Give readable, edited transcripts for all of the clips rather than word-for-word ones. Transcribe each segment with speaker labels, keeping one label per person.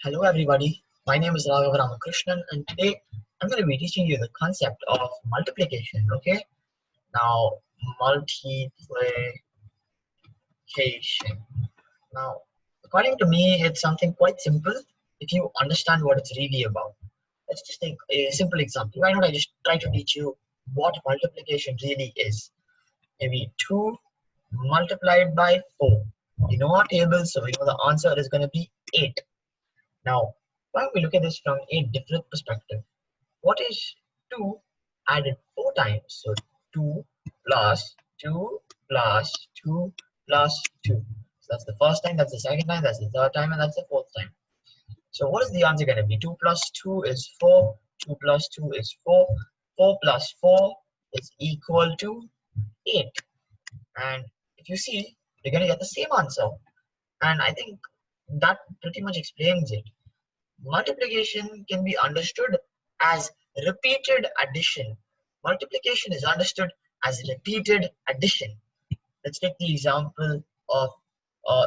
Speaker 1: Hello everybody, my name is Raagav and today I'm going to be teaching you the concept of multiplication. Okay, now multiplication. Now, according to me, it's something quite simple if you understand what it's really about. Let's just take a simple example. Why don't I just try to teach you what multiplication really is? Maybe 2 multiplied by 4. You know our table, so we know the answer is going to be 8. Now, why don't we look at this from a different perspective? What is 2 added 4 times? So 2 plus 2 plus 2 plus 2. So that's the first time, that's the second time, that's the third time, and that's the fourth time. So what is the answer going to be? 2 plus 2 is 4, 2 plus 2 is 4, 4 plus 4 is equal to 8. And if you see, you're going to get the same answer. And I think that pretty much explains it. Multiplication can be understood as repeated addition. Multiplication is understood as repeated addition. Let's take the example of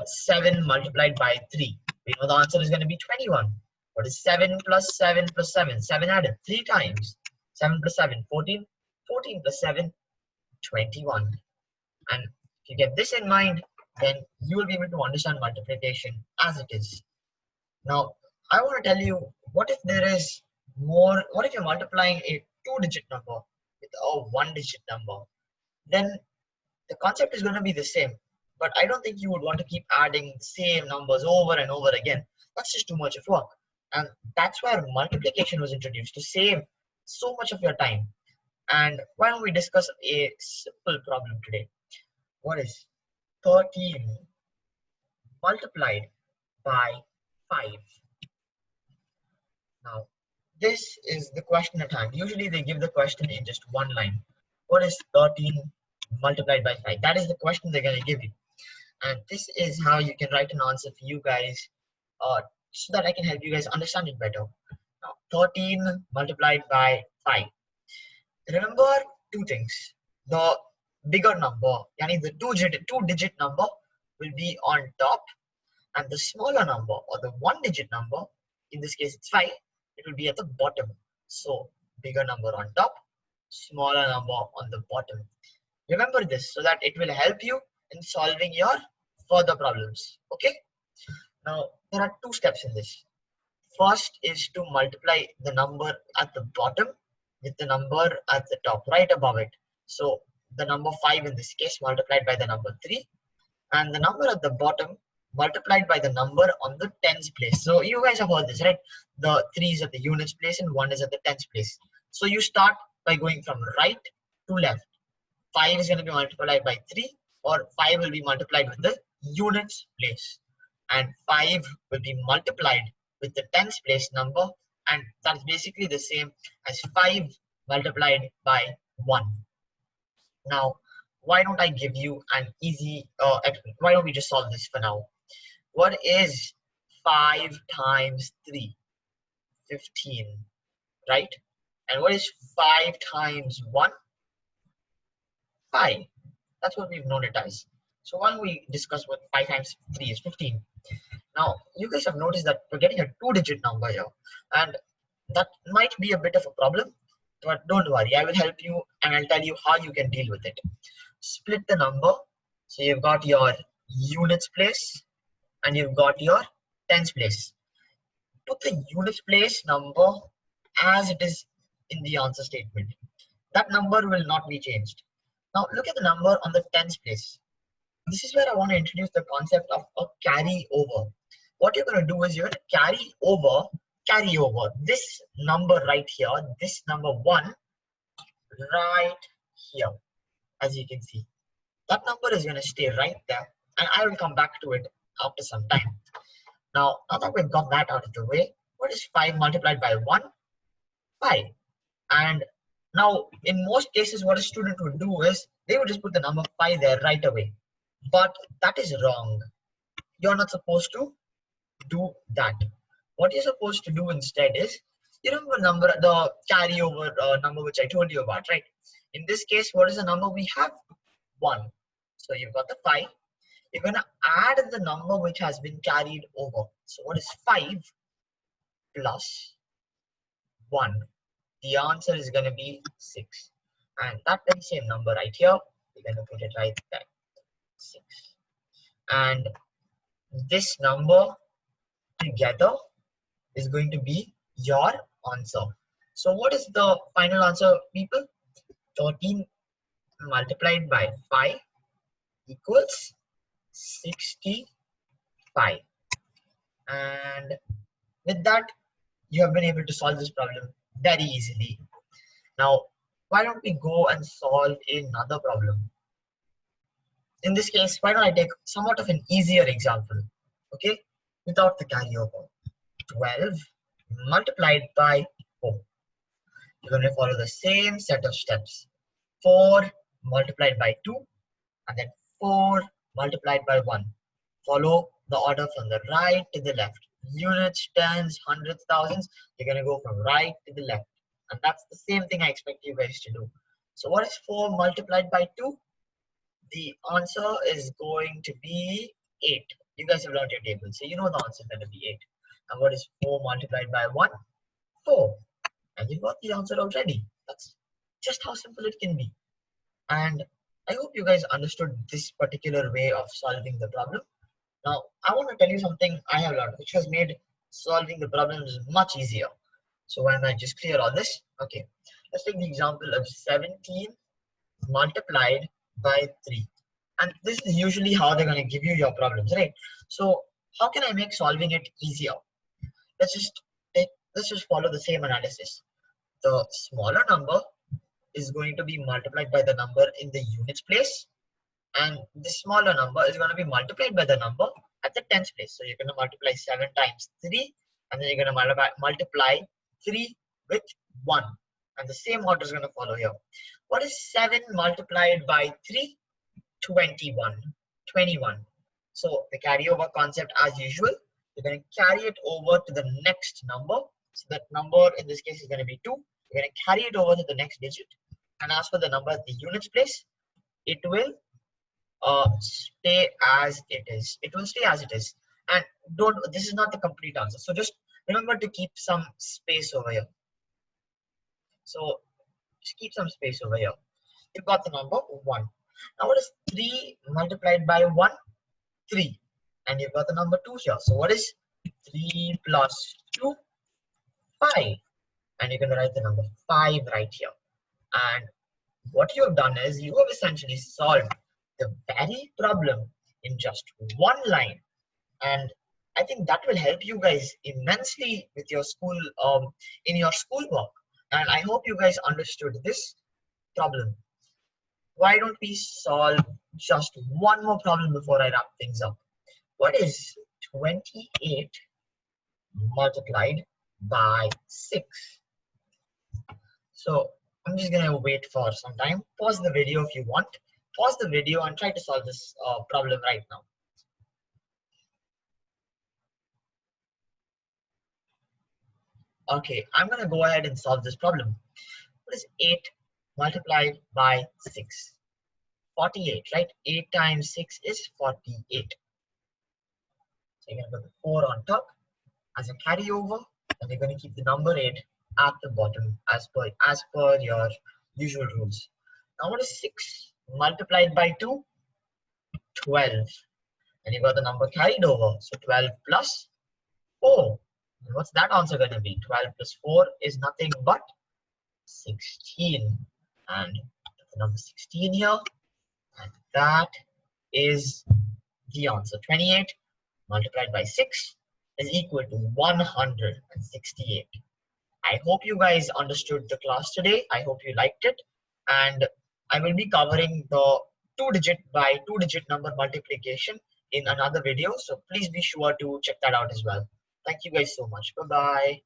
Speaker 1: 7 multiplied by 3. We know the answer is going to be 21. What is 7 plus 7 plus 7? 7 added 3 times. 7 plus 7, 14. 14 plus 7, 21. And if you get this in mind, then you will be able to understand multiplication as it is. Now, I want to tell you, what if there is more, what if you're multiplying a 2-digit number with a 1-digit number? Then the concept is going to be the same, but I don't think you would want to keep adding the same numbers over and over again. That's just too much of work. And that's where multiplication was introduced, to save so much of your time. And why don't we discuss a simple problem today? What is 13 multiplied by 5? Now, this is the question at hand. Usually they give the question in just one line. What is 13 multiplied by 5? That is the question they're going to give you. And this is how you can write an answer for you guys so that I can help you guys understand it better. Now, 13 multiplied by 5. Remember two things. The bigger number, yani the two-digit number will be on top, and the smaller number or the one-digit number, in this case it's 5, it will be at the bottom. So bigger number on top, smaller number on the bottom. Remember this so that it will help you in solving your further problems. Okay, now there are two steps in this. First is to multiply the number at the bottom with the number at the top, right above it. So the number 5 in this case multiplied by the number 3, and the number at the bottom multiplied by the number on the tens place. So you guys have heard this, right? The 3 is at the units place and 1 is at the tens place. So you start by going from right to left. 5 is going to be multiplied by 3, or 5 will be multiplied with the units place, and 5 will be multiplied with the tens place number, and that's basically the same as 5 multiplied by 1. Now, why don't I give you an easy why don't we just solve this for now? What is 5 times 3? 15, right? And what is 5 times 1? 5. That's what we've known it as. So why don't we discuss what 5 times 3 is? 15. Now, you guys have noticed that we're getting a 2-digit number here, and that might be a bit of a problem, but don't worry, I will help you and I'll tell you how you can deal with it. Split the number. So you've got your units place and you've got your tens place. Put the units place number as it is in the answer statement. That number will not be changed. Now look at the number on the tens place. This is where I want to introduce the concept of a carry over. What you're going to do is you're going to carry over this number right here, this number 1 right here, as you can see. That number is going to stay right there, and I will come back to it after some time. Now that we've got that out of the way, what is 5 multiplied by 1? 5. And now in most cases what a student would do is they would just put the number 5 there right away. But that is wrong. You're not supposed to do that. What you're supposed to do instead is, you remember the carryover number which I told you about, right? In this case, what is the number we have? 1. So you've got the 5. You're going to add the number which has been carried over. So what is 5 plus 1. The answer is going to be 6. And that very same number right here, we're going to put it right there, 6. And this number together is going to be your answer. So what is the final answer, people? 13 multiplied by 5 equals 65. And with that, you have been able to solve this problem very easily. Now, why don't we go and solve another problem? In this case, why don't I take somewhat of an easier example, okay, without the carryover. 12 multiplied by 4. You're going to follow the same set of steps. 4 multiplied by 2, and then 4 multiplied by 1. Follow the order from the right to the left. Units, tens, hundreds, thousands, you're going to go from right to the left. And that's the same thing I expect you guys to do. So what is 4 multiplied by 2? The answer is going to be 8. You guys have learned your table, so you know the answer is going to be 8. And what is 4 multiplied by 1? 4. And you've got the answer already. That's just how simple it can be. And I hope you guys understood this particular way of solving the problem. Now, I want to tell you something I have learned, which has made solving the problems much easier. So when I just clear all this, okay, let's take the example of 17 multiplied by 3. And this is usually how they're going to give you your problems, right? So how can I make solving it easier? Let's just follow the same analysis. The smaller number is going to be multiplied by the number in the units place, and the smaller number is going to be multiplied by the number at the tens place. So you're going to multiply 7 times 3, and then you're going to multiply 3 with 1, and the same order is going to follow here. What is 7 multiplied by 3? 21. So the carryover concept, as usual, you're going to carry it over to the next number. So that number in this case is going to be 2. You're going to carry it over to the next digit, and as for the number at the units place, it will stay as it is. It will stay as it is. And this is not the complete answer. So just remember to keep some space over here. So just keep some space over here. You've got the number 1. Now what is 3 multiplied by 1? 3. And you've got the number 2 here. So what is 3 plus 2? 5. And you're going to write the number 5 right here. And what you have done is you have essentially solved the very problem in just one line. And I think that will help you guys immensely with your school, in your schoolwork. And I hope you guys understood this problem. Why don't we solve just one more problem before I wrap things up? What is 28 multiplied by 6? So I'm just going to wait for some time. Pause the video if you want. Pause the video and try to solve this problem right now. Okay, I'm going to go ahead and solve this problem. What is 8 multiplied by 6? 48, right? 8 times 6 is 48. So you're going to put the 4 on top as a carryover, and you're going to keep the number 8 at the bottom as per your usual rules. Now what is 6 multiplied by 2? 12. And you got the number carried over. So 12 plus 4. And what's that answer going to be? 12 plus 4 is nothing but 16. And the number 16 here. And that is the answer. 28 multiplied by 6 is equal to 168. I hope you guys understood the class today. I hope you liked it. And I will be covering the 2-digit by 2-digit number multiplication in another video. So please be sure to check that out as well. Thank you guys so much. Bye-bye.